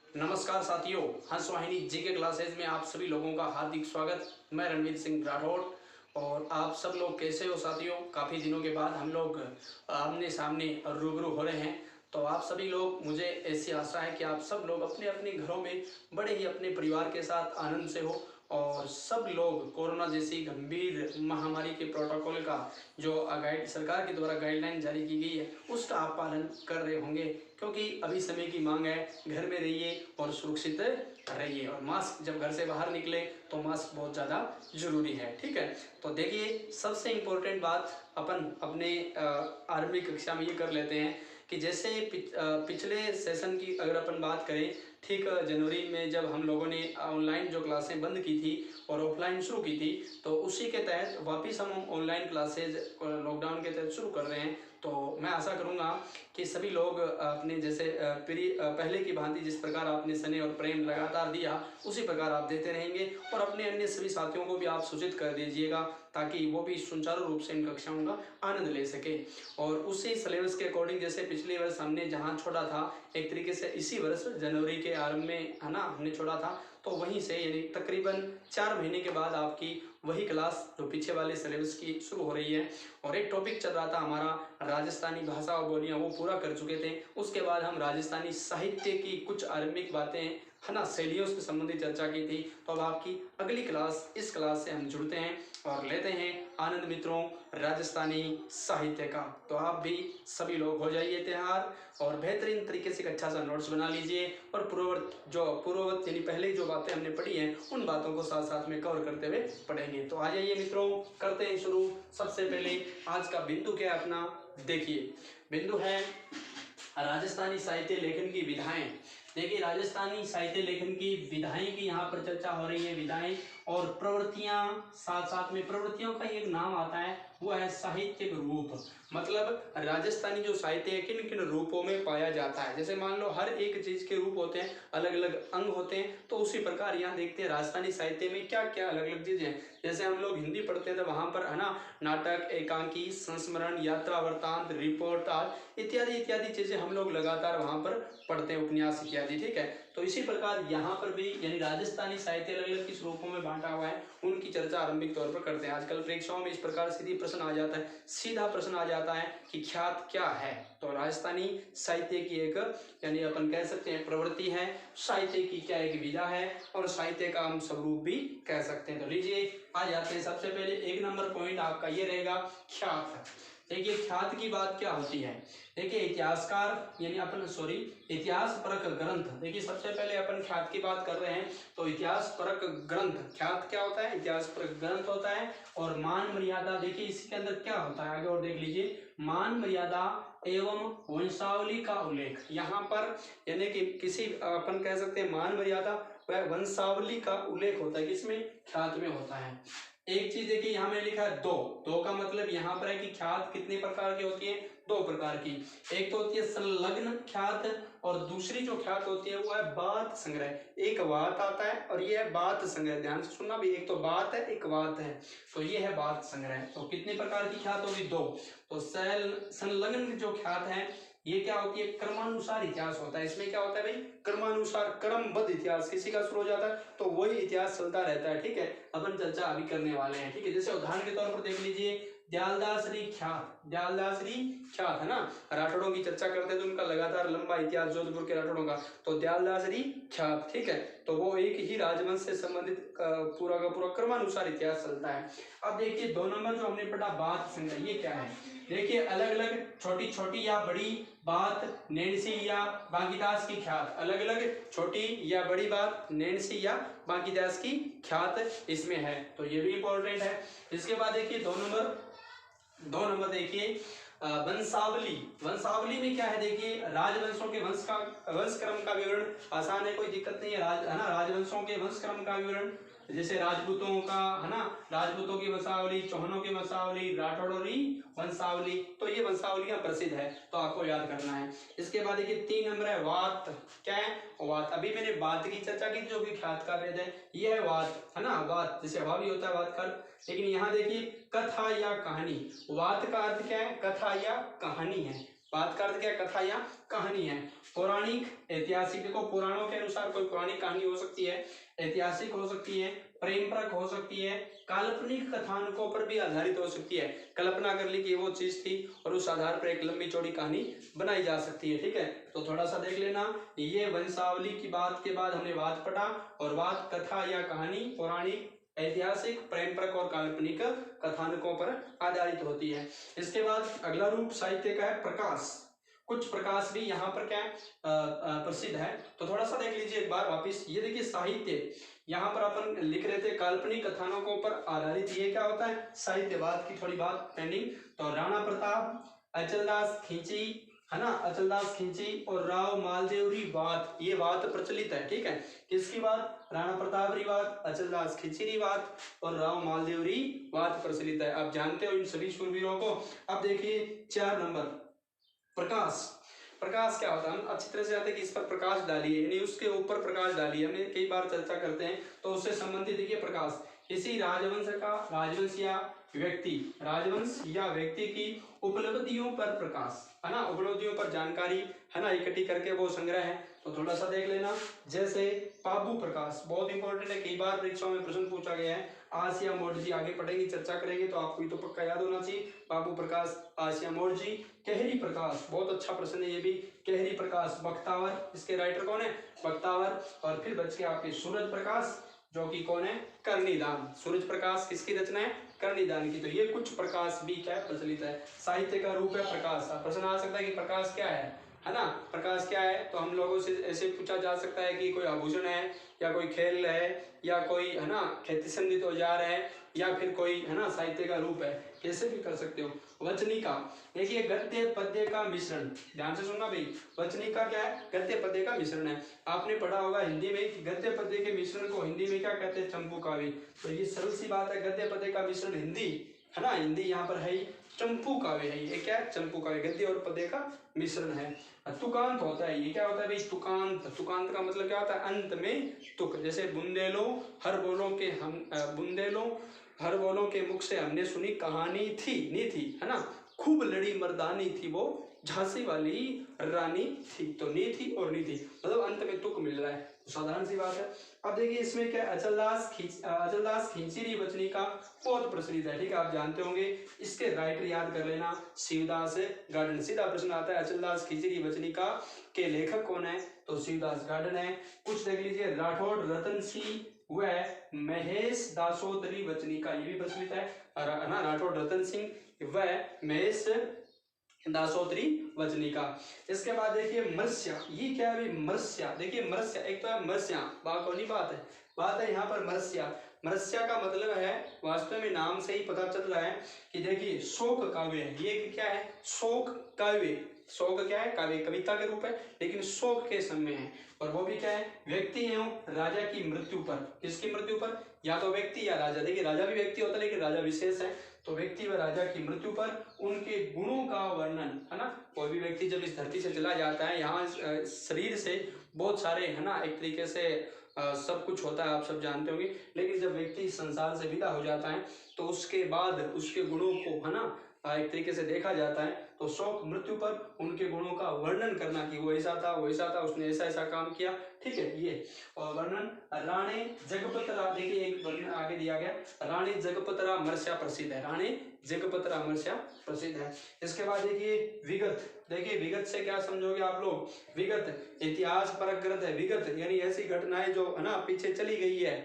नमस्कार साथियों, हंस वाहिनी जीके क्लासेज में आप सभी लोगों का हार्दिक स्वागत। मैं रणवीर सिंह राठौड़। और आप सब लोग कैसे हो साथियों? काफ़ी दिनों के बाद हम लोग आमने सामने रूबरू हो रहे हैं। तो आप सभी लोग, मुझे ऐसी आशा है कि आप सब लोग अपने अपने घरों में बड़े ही अपने परिवार के साथ आनंद से हो और सब लोग कोरोना जैसी गंभीर महामारी के प्रोटोकॉल का जो गाइड सरकार के द्वारा गाइडलाइन जारी की गई है उसका आप पालन कर रहे होंगे, क्योंकि अभी समय की मांग है। घर में रहिए और सुरक्षित रहिए और मास्क, जब घर से बाहर निकले तो मास्क बहुत ज़्यादा जरूरी है। ठीक है, तो देखिए सबसे इम्पोर्टेंट बात अपन अपने आरंभिक कक्षा में ये कर लेते हैं कि जैसे पिछले सेशन की अगर अपन बात करें, ठीक जनवरी में जब हम लोगों ने ऑनलाइन जो क्लासें बंद की थी और ऑफलाइन शुरू की थी, तो उसी के तहत वापस हम ऑनलाइन क्लासेज लॉकडाउन के तहत शुरू कर रहे हैं। तो मैं आशा करूंगा कि सभी लोग अपने जैसे पहले की भांति जिस प्रकार आपने स्नेह और प्रेम लगातार दिया उसी प्रकार आप देते रहेंगे और अपने अन्य सभी साथियों को भी आप सूचित कर दीजिएगा ताकि वो भी सुचारू रूप से इन कक्षाओं का आनंद ले सके। और उसी सिलेबस के अकॉर्डिंग जैसे पिछले वर्ष हमने जहाँ छोड़ा था, एक तरीके से इसी वर्ष जनवरी के आरंभ में है ना हमने छोड़ा था, तो वहीं से यानी तकरीबन 4 महीने के बाद आपकी वही क्लास जो पीछे वाले सिलेबस की शुरू हो रही है। और एक टॉपिक चल रहा था हमारा राजस्थानी भाषा और बोलियां, वो पूरा कर चुके थे। उसके बाद हम राजस्थानी साहित्य की कुछ आरंभिक बातें है ना शैलियों से संबंधित चर्चा की थी। तो अब आपकी अगली क्लास, इस क्लास से हम जुड़ते हैं और लेते हैं आनंद मित्रों राजस्थानी साहित्य का। तो आप भी सभी लोग हो जाइए तैयार और बेहतरीन तरीके से एक अच्छा सा नोट्स बना लीजिए और पूर्ववत यानी पहले जो बातें हमने पढ़ी हैं उन बातों को साथ साथ में कवर करते हुए पढ़ेंगे। तो आ जाइए मित्रों, करते हैं शुरू। सबसे पहले आज का बिंदु क्या है अपना, देखिए बिंदु है राजस्थानी साहित्य लेखन की विधाएं। देखिए राजस्थानी साहित्य लेखन की विधाएं की यहाँ पर चर्चा हो रही है। विधाएं और प्रवृत्तियां, साथ साथ में प्रवृत्तियों का एक नाम आता है, वो है साहित्यिक रूप। मतलब राजस्थानी जो साहित्य है किन किन रूपों में पाया जाता है। जैसे मान लो हर एक चीज के रूप होते हैं, अलग अलग अंग होते हैं, तो उसी प्रकार यहाँ देखते हैं राजस्थानी साहित्य में क्या क्या अलग अलग चीजें हैं। जैसे हम लोग हिंदी पढ़ते हैं तो वहां पर है ना नाटक, एकांकी, संस्मरण, यात्रा वृत्तांत, रिपोर्ट इत्यादि इत्यादि चीजें हम लोग लगातार वहां पर पढ़ते हैं, उपन्यास इत्यादि। ठीक है, तो इसी प्रकार यहाँ पर भी यानी राजस्थानी साहित्य अलग अलग किस रूपों में बांटा हुआ है उनकी चर्चा आरंभिक तौर पर करते हैं। आजकल परीक्षाओं में इस प्रकार सीधा प्रश्न आ जाता है कि ख्यात क्या है। तो राजस्थानी साहित्य की एक यानी अपन कह सकते हैं प्रवृत्ति है, साहित्य की क्या एक विधा है और साहित्य का हम स्वरूप भी कह सकते हैं। तो लीजिए आ जाते हैं। सबसे पहले 1 नंबर पॉइंट आपका ये रहेगा ख्यात। देखिए ख्यात की बात क्या होती है। देखिए इतिहासकार यानी अपन इतिहास परक ग्रंथ। देखिए सबसे पहले अपन ख्यात की बात कर रहे हैं तो इतिहास परक ग्रंथ, ख्यात क्या होता है, इतिहास परक ग्रंथ होता है। और मान मर्यादा, देखिए इसके अंदर क्या होता है आगे और देख लीजिए, मान मर्यादा एवं वंशावली का उल्लेख। यहाँ पर यानी कि किसी अपन कह सकते हैं मान मर्यादा वह वंशावली का उल्लेख होता है, किसमें, ख्यात में होता है। एक चीज देखिए यहाँ में लिखा है दो का मतलब यहाँ पर है कि ख्यात कितने प्रकार की होती है, 2 प्रकार की। एक तो होती है संलग्न ख्यात और दूसरी जो ख्यात होती है वो है बात संग्रह। एक वात आता है और ये है बात संग्रह, ध्यान से सुनना भी, एक तो बात है एक वात है, तो ये है बात संग्रह। तो कितने प्रकार की ख्यात होगी, 2। तो संलग्न जो ख्यात है ये क्या होती है, क्रमानुसार इतिहास होता है। इसमें क्या होता है भाई, क्रमानुसार क्रमबद्ध इतिहास, किसी का शुरू हो जाता है तो वही इतिहास चलता रहता है। ठीक है, अपन चर्चा अभी करने वाले हैं। ठीक है, जैसे उदाहरण के तौर पर देख लीजिए दयालदासरी ख्यात, दयालदासरी ख्यात है ना, राठौड़ों की चर्चा करते हैं तो उनका लगातार लंबा इतिहास जोधपुर के राठौड़ों का, तो दयालदासरी ख्यात। ठीक है, तो वो एक ही राजवंश से संबंधित पूरा का पूरा क्रमानुसार इतिहास चलता है। अब देखिए 2 नंबर जो हमने पढ़ा बात संग्रह, ये क्या है। देखिए अलग अलग छोटी छोटी या बड़ी बात नैणसी या बांकीदास की ख्यात, अलग अलग छोटी या बड़ी बात नैणसी या बांकीदास की ख्यात इसमें है, तो ये भी इंपॉर्टेंट है। इसके बाद देखिए 2 नंबर देखिए वंशावली। वंशावली में क्या है, देखिए राजवंशों के वंश क्रम का विवरण, आसान है, कोई दिक्कत नहीं है, है ना, राजवंशों के वंश क्रम का विवरण। जैसे राजपूतों का है ना, राजपूतों की वंशावली, चौहानों की वंशावली, राठौड़ों की वंशावली, तो ये वंशावलियां प्रसिद्ध है तो आपको याद करना है। इसके बाद देखिए 3 नंबर है वात। क्या है, वात। अभी मैंने बात की चर्चा की जो कि ख्यात का भेद है, ये है वात, है ना, वात जैसे हवा भी होता है वात कर। लेकिन यहाँ देखिए कथा या कहानी, वात का अर्थ क्या है, कथा या कहानी है। बात का अर्थ क्या, कथा या कहानी है। पौराणिक, ऐतिहासिक, देखो पुराणों के अनुसार कोई पौराणिक कहानी हो सकती है, ऐतिहासिक हो सकती है, प्रेमपरक हो सकती है, काल्पनिक कथानकों पर भी आधारित हो सकती है। कल्पना कर ली कि वो चीज थी और उस आधार पर एक लंबी चौड़ी कहानी बनाई जा सकती है। ठीक है, तो थोड़ा सा देख लेना, ये वंशावली की बात के बाद हमने वाद पढ़ा, और वाद कथा या कहानी पौराणिक, ऐतिहासिक, प्रेमपरक और काल्पनिक कथानकों पर आधारित होती है। इसके बाद अगला रूप साहित्य का है प्रकाश। कुछ प्रकाश भी यहाँ पर क्या है प्रसिद्ध है, तो थोड़ा सा देख लीजिए एक बार वापिस। ये देखिए साहित्य, यहाँ पर अपन लिख रहे थे काल्पनिक कथानकों पर आधारित, ये क्या होता है, साहित्यवाद की थोड़ी बात पेंडिंग। तो राणा प्रताप, अचलदास खिंची, है ना, अचलदास खिंची और राव मालदेवरी वाद, ये वाद प्रचलित है। ठीक है, किसकी बात, राणा प्रताप री वाद, अचलदास खिंची री वाद और राव मालदेवरी वाद प्रचलित है। आप जानते हो इन सभी शूरवीरों को। अब देखिए 4 नंबर प्रकाश। प्रकाश क्या होता है, हम अच्छी तरह से जानते हैं कि इस पर प्रकाश डालिए, यानी उसके ऊपर प्रकाश डालिए, हमने कई बार चर्चा करते हैं। तो उससे संबंधित देखिए प्रकाश, किसी राजवंश का, राजवंश या व्यक्ति की उपलब्धियों पर प्रकाश, है ना, उपलब्धियों पर जानकारी, है ना, इकट्ठी करके वो संग्रह है। तो थोड़ा सा देख लेना, जैसे पाबू प्रकाश, बहुत इंपॉर्टेंट है, कई बार परीक्षाओं में प्रश्न पूछा गया है। आसिया मोर्जी आगे पढ़ेंगे, चर्चा करेंगे, तो आपको ये तो पक्का याद होना चाहिए, बाबू प्रकाश, आसिया मोर्जी। कहरी प्रकाश, बहुत अच्छा प्रश्न है ये भी, कहरी प्रकाश। बख्तावर, इसके राइटर कौन है, बख्तावर। और फिर बच के आपके सूरज प्रकाश, जो कि कौन है, कर्णिदान। सूरज प्रकाश किसकी रचना है, कर्णिदान की। तो ये कुछ प्रकाश भी क्या है, प्रचलित है। साहित्य का रूप है प्रकाश। प्रश्न आ सकता है कि प्रकाश क्या है ना, प्रकाश क्या है, तो हम लोगों से ऐसे पूछा जा सकता है कि कोई आभूषण है, या कोई खेल है, या कोई, है ना, खेती संबंधित औजार है, या फिर कोई, है ना, साहित्य का रूप है, कैसे भी कर सकते हो। वचनिका, देखिए गद्य पद्य का मिश्रण, ध्यान से सुनना भाई, वचनिका क्या है, गद्य पद्य का मिश्रण है। आपने पढ़ा होगा हिंदी में कि गद्य पद्य के मिश्रण को हिंदी में क्या कहते हैं, चंपू काव्य। तो ये सरल सी बात है, गद्य पद्य का मिश्रण हिंदी, है ना, हिंदी यहाँ पर है, चंपू काव्य है। ये क्या है, चंपू काव्य, गद्य और पद्य का मिश्रण है। तुकांत होता है, ये क्या होता है भाई, तुकांत। तुकांत का मतलब क्या होता है, अंत में तुक, जैसे बुंदेलो हर बोलों के हम, बुंदेलो हर बोलों के मुख से हमने सुनी कहानी थी, नी थी, है ना, खूब लड़ी मर्दानी थी वो, झांसी वाली रानी थी। तो नी थी और नी थी, मतलब अंत में तुक मिल रहा है, साधारण सी बात है। अब देखिए इसमें क्या, अचलदास खिंचीरी वचनी का बहुत प्रचलित है। ठीक है, आप जानते होंगे, इसके राइटर याद कर लेना, शिवदास गार्डन। सीधा प्रश्न आता है, अचलदास खिंचीरी वचनी का के लेखक कौन है, तो शिवदास गार्डन है। कुछ देख लीजिए, राठौड़ रतन सिंह व महेश दासोदरी वचनी का, ये भी प्रचलित है ना, राठौड़ रतन सिंह व महेश दासोदरी वचनी का। इसके बाद देखिए मत्स्या, ये क्या है, मत्स्या, देखिए मत्स्या, एक तो है मत्स्या, बाकौनी बात है यहाँ पर मत्स्या। मत्स्या का मतलब है, वास्तव में नाम से ही पता चल रहा है कि देखिए शोक काव्य है, ये क्या है, शोक काव्य। शोक क्या है, काव्य, कविता के रूप है, लेकिन शोक के समय है। और वो भी क्या है, व्यक्ति एवं राजा की मृत्यु पर, किसकी मृत्यु पर, या तो व्यक्ति या राजा। देखिए राजा भी व्यक्ति होता है, लेकिन राजा विशेष है। तो व्यक्ति व राजा की मृत्यु पर उनके गुणों का वर्णन, है ना, कोई भी व्यक्ति जब इस धरती से चला जाता है, यहाँ शरीर से बहुत सारे, है ना, एक तरीके से सब कुछ होता है, आप सब जानते होंगे। लेकिन जब व्यक्ति इस संसार से विदा हो जाता है, तो उसके बाद उसके गुणों को, है ना, एक तरीके से देखा जाता है। तो शोक, मृत्यु पर उनके गुणों का वर्णन करना कि वो ऐसा था, वो ऐसा था, उसने ऐसा ऐसा काम किया। ठीक है, ये और वर्णन। राणे जगपतरा, देखिए एक वर्णन आगे दिया गया, राणी जगपतरा मर्स्या प्रसिद्ध है, राणी जगपतरा मर्स्या प्रसिद्ध है। इसके बाद देखिए विगत, देखिए विगत से क्या समझोगे आप लोग, विगत इतिहास परक ग्रंथ है। विगत यानी ऐसी घटनाएं जो, है ना, पीछे चली गई है,